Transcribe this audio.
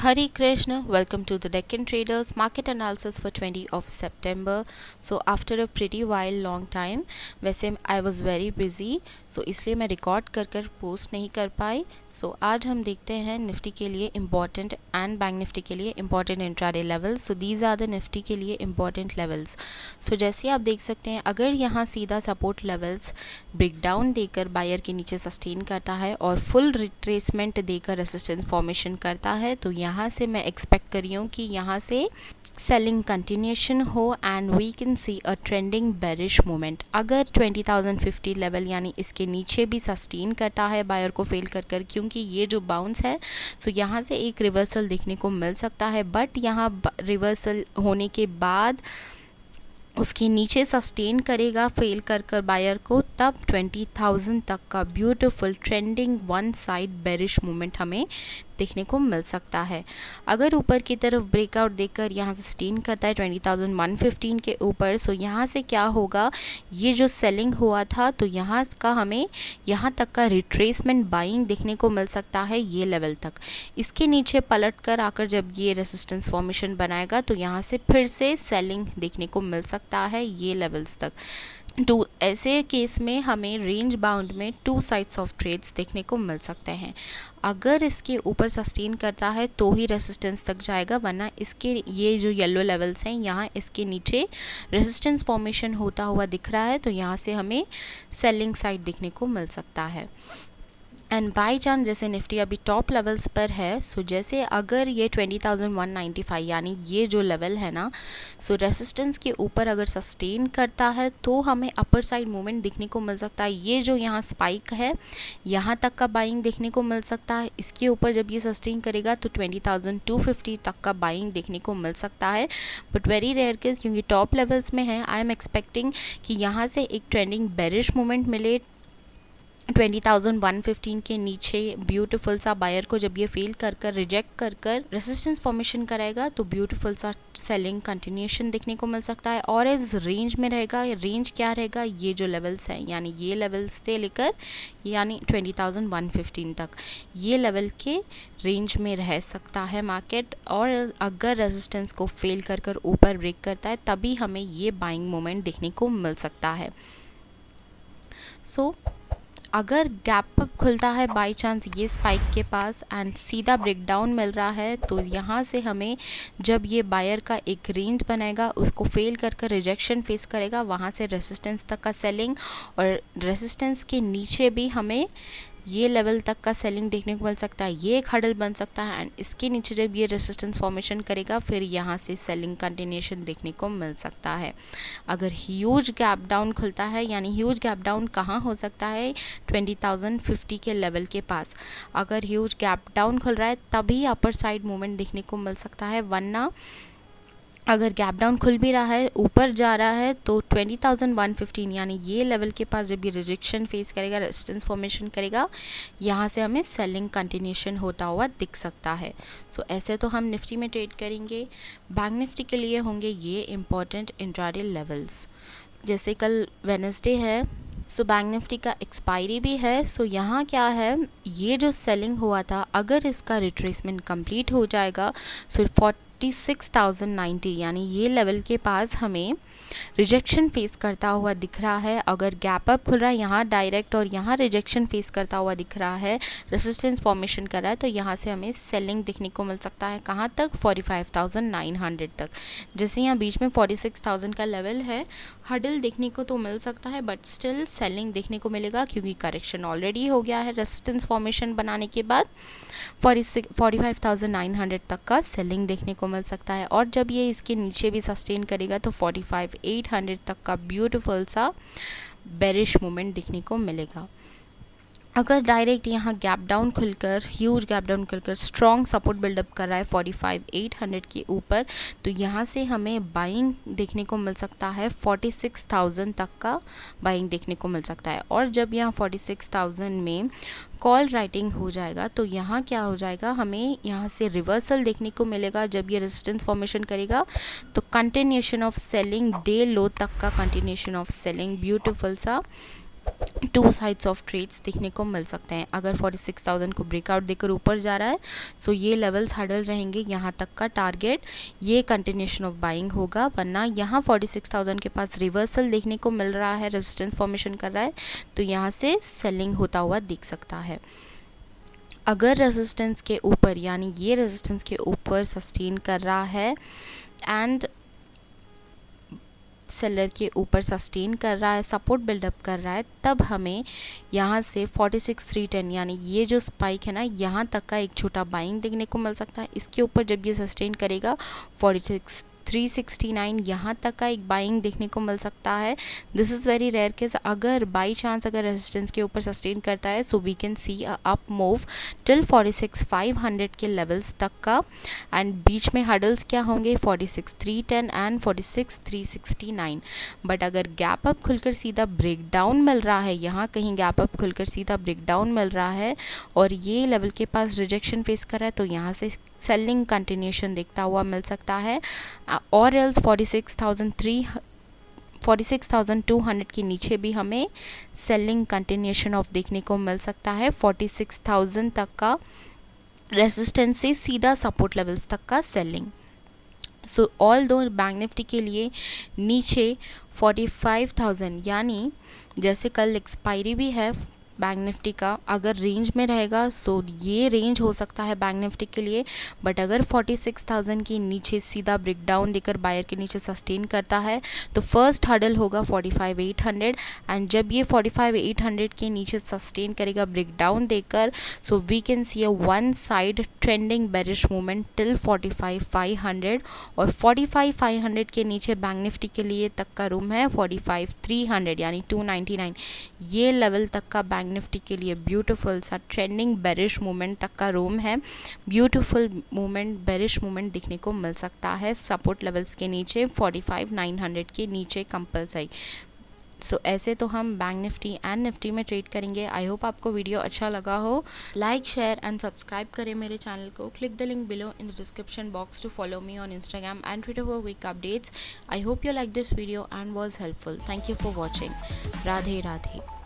Hari Krishna, welcome to the Deccan Traders market analysis for 20 of September. So after a pretty while long time, वैसे I was very busy, so इसलिए मैं record कर post नहीं कर पाई. सो आज हम देखते हैं निफ्टी के लिए इम्पॉर्टेंट एंड बैंक निफ्टी के लिए important intraday levels. So these are the Nifty के लिए इम्पॉर्टेंट लेवल्स. सो जैसे आप देख सकते हैं, अगर यहाँ सीधा सपोर्ट लेवल्स ब्रेकडाउन देकर बायर के नीचे सस्टेन करता है और फुल रिट्रेसमेंट देकर रेसिस्टेंस फॉर्मेशन करता है, तो यहाँ से मैं एक्सपेक्ट कर रही हूँ कि यहाँ से सेलिंग कंटिन्यूशन हो and we can see a trending bearish movement. अगर 20,050 लेवल यानी इसके नीचे भी सस्टेन करता है बायर को फेल कर क्योंकि ये जो बाउंस है, सो यहाँ से एक रिवर्सल देखने को मिल सकता है. बट यहाँ रिवर्सल होने के बाद उसके नीचे सस्टेन करेगा फेल कर बायर को, तब 20,000 तक का beautiful trending one side bearish movement हमें देखने को मिल सकता है. अगर ऊपर की तरफ ब्रेकआउट देकर यहाँ से सस्टेन करता है 20,115 के ऊपर, सो यहाँ से क्या होगा, ये जो सेलिंग हुआ था तो यहाँ का हमें यहाँ तक का रिट्रेसमेंट बाइंग देखने को मिल सकता है ये लेवल तक. इसके नीचे पलट कर आकर जब ये रेसिस्टेंस फॉर्मेशन बनाएगा तो यहाँ से फिर से सेलिंग देखने को मिल सकता है ये लेवल्स तक. टू ऐसे केस में हमें रेंज बाउंड में टू साइड्स ऑफ ट्रेड्स देखने को मिल सकते हैं. अगर इसके ऊपर सस्टेन करता है तो ही रेसिस्टेंस तक जाएगा, वरना इसके ये जो येलो लेवल्स हैं यहाँ इसके नीचे रेसिस्टेंस फॉर्मेशन होता हुआ दिख रहा है, तो यहाँ से हमें सेलिंग साइड देखने को मिल सकता है. एंड बाई चांस जैसे निफ्टी अभी टॉप लेवल्स पर है, सो जैसे अगर ये 20,195 यानी ये जो लेवल है ना, सो रेसिस्टेंस के ऊपर अगर सस्टेन करता है तो हमें अपर साइड मूवमेंट देखने को मिल सकता है. ये जो यहाँ स्पाइक है यहाँ तक का बाइंग देखने को मिल सकता है. इसके ऊपर जब ये सस्टेन करेगा तो 20,250 तक का बाइंग देखने को मिल सकता है. बट वेरी रेयर केस, क्योंकि टॉप लेवल्स में है, आई एम एक्सपेक्टिंग कि यहाँ से एक ट्रेंडिंग बेरिश मूवमेंट मिले 20,115 के नीचे ब्यूटीफुल सा बायर को जब ये फेल कर रिजेक्ट कर रेसिस्टेंस फॉर्मेशन कराएगा तो ब्यूटीफुल सा सेलिंग कंटिन्यूशन देखने को मिल सकता है. और इस रेंज में रहेगा. रेंज क्या रहेगा, ये जो लेवल्स हैं यानी ये लेवल्स से लेकर यानी 20,115 तक, ये लेवल के रेंज में रह सकता है मार्केट. और अगर रेजिस्टेंस को फेल कर ऊपर ब्रेक करता है तभी हमें ये बाइंग मोमेंट देखने को मिल सकता है. सो अगर गैप अप खुलता है बाई चांस ये स्पाइक के पास एंड सीधा ब्रेकडाउन मिल रहा है, तो यहाँ से हमें जब ये बायर का एक रेंज बनाएगा उसको फेल कर रिजेक्शन फेस करेगा, वहाँ से रेसिस्टेंस तक का सेलिंग और रेसिस्टेंस के नीचे भी हमें ये लेवल तक का सेलिंग देखने को मिल सकता है. ये एक हडल बन सकता है एंड इसके नीचे जब ये रेसिस्टेंस फॉर्मेशन करेगा फिर यहाँ से सेलिंग कंटिन्यूशन देखने को मिल सकता है. अगर ह्यूज गैप डाउन खुलता है, यानी ह्यूज गैप डाउन कहाँ हो सकता है, 20,050 के लेवल के पास. अगर ह्यूज गैप डाउन खुल रहा है तभी अपर साइड मूवमेंट देखने को मिल सकता है, वरना अगर गैप डाउन खुल भी रहा है ऊपर जा रहा है तो 20,115 यानी ये लेवल के पास जब ये रिजेक्शन फेस करेगा, रेजिस्टेंस फॉर्मेशन करेगा, यहाँ से हमें सेलिंग कंटिन्यूशन होता हुआ दिख सकता है. सो ऐसे तो हम निफ्टी में ट्रेड करेंगे. बैंक निफ्टी के लिए होंगे ये इम्पॉर्टेंट इंट्राडे लेवल्स. जैसे कल वेडनेसडे है, सो बैंक निफ्टी का एक्सपायरी भी है. सो यहाँ क्या है, ये जो सेलिंग हुआ था अगर इसका रिट्रेसमेंट कंप्लीट हो जाएगा, सो 46,090 यानी ये लेवल के पास हमें रिजेक्शन फेस करता हुआ दिख रहा है. अगर गैप अप खुल रहा है यहाँ डायरेक्ट और यहाँ रिजेक्शन फेस करता हुआ दिख रहा है, रेसिस्टेंस फॉर्मेशन कर रहा है, तो यहाँ से हमें सेलिंग देखने को मिल सकता है. कहाँ तक, 45,900 तक. जैसे यहाँ बीच में 46,000 का लेवल है, हडल देखने को तो मिल सकता है बट स्टिल सेलिंग देखने को मिलेगा क्योंकि करेक्शन ऑलरेडी हो गया है. रेसिस्टेंस फॉर्मेशन बनाने के बाद 45,900 तक का सेलिंग देखने को मिल सकता है. और जब ये इसके नीचे भी सस्टेन करेगा तो 45,800 तक का ब्यूटीफुल सा बेरिश मूवमेंट देखने को मिलेगा. अगर डायरेक्ट यहाँ गैप डाउन खुलकर, ह्यूज गैप डाउन खुलकर स्ट्रॉन्ग सपोर्ट बिल्डअप कर रहा है 45,800 के ऊपर, तो यहाँ से हमें बाइंग देखने को मिल सकता है 46,000 तक का बाइंग देखने को मिल सकता है. और जब यहाँ 46,000 में कॉल राइटिंग हो जाएगा तो यहाँ क्या हो जाएगा, हमें यहाँ से रिवर्सल देखने को मिलेगा. जब ये रेजिस्टेंस फॉर्मेशन करेगा तो कंटिन्यूशन ऑफ सेलिंग, डे लो तक का कंटिन्यूशन ऑफ सेलिंग, ब्यूटीफुल सा टू साइड्स ऑफ ट्रेड्स देखने को मिल सकते हैं। अगर 46,000 को ब्रेकआउट देकर ऊपर जा रहा है सो ये लेवल्स हडल रहेंगे, यहाँ तक का टारगेट, ये कंटिन्यूशन ऑफ बाइंग होगा। वरना यहाँ 46,000 के पास रिवर्सल देखने को मिल रहा है, रेजिस्टेंस फॉर्मेशन कर रहा है, तो यहाँ से सेलिंग होता हुआ दिख सकता है। अगर रेजिस्टेंस के ऊपर यानी ये रेजिस्टेंस के ऊपर सस्टेन कर रहा है एंड सेलर के ऊपर सस्टेन कर रहा है, सपोर्ट बिल्डअप कर रहा है, तब हमें यहाँ से 46,310 यानी ये जो स्पाइक है ना, यहाँ तक का एक छोटा बाइंग देखने को मिल सकता है। इसके ऊपर जब ये सस्टेन करेगा 46,369 यहाँ तक का एक बाइंग देखने को मिल सकता है। This is very rare case. अगर बाई चांस अगर रेजिस्टेंस के ऊपर सस्टेन करता है so we can see a up move till 46,500 के लेवल्स तक का। एंड बीच में हडल्स क्या होंगे 46,310 एंड 46,369। बट अगर गैप अप खुलकर सीधा ब्रेक डाउन मिल रहा है, यहाँ कहीं गैप अप खुलकर सीधा ब्रेक डाउन मिल रहा है और ये लेवल के पास रिजेक्शन फेस कर रहा है, तो यहाँ से सेलिंग कंटिन्यूशन देखता हुआ मिल सकता है। और एल्स 46,200 के नीचे भी हमें सेलिंग कंटिन्यूशन ऑफ देखने को मिल सकता है। 46,000 तक का रेजिस्टेंस से सीधा सपोर्ट लेवल्स तक का सेलिंग। सो ऑल दो बैंक निफ्टी के लिए नीचे 45,000 यानी जैसे कल एक्सपायरी भी है बैंक निफ्टी का, अगर रेंज में रहेगा सो ये रेंज हो सकता है बैंक निफ्टी के लिए। बट अगर 46,000 के नीचे सीधा ब्रेक डाउन देकर बायर के नीचे सस्टेन करता है तो फर्स्ट हडल होगा 45,800 एंड जब ये 45,800 के नीचे सस्टेन करेगा ब्रेक डाउन देकर so we can see a one side trending bearish movement till 45,500 और 45,500 के नीचे बैंक निफ्टी के लिए तक का रूम है 45,300 यानी 299। ये लेवल तक का बैंक निफ्टी के लिए ब्यूटीफुल सा ट्रेंडिंग बेरिश मूवमेंट तक का रूम है। ब्यूटीफुल मूवमेंट, बेरिश मूवमेंट देखने को मिल सकता है सपोर्ट लेवल्स के नीचे 45,900 के नीचे कंपलसरी। सो ऐसे तो हम बैंक निफ्टी एंड निफ्टी में ट्रेड करेंगे। आई होप आपको वीडियो अच्छा लगा हो। लाइक, शेयर एंड सब्सक्राइब करें मेरे चैनल को। Click the link below in the description box to follow me on Instagram and Twitter for quick updates. I hope you like this video and was helpful. Thank you for watching. Radhe Radhe.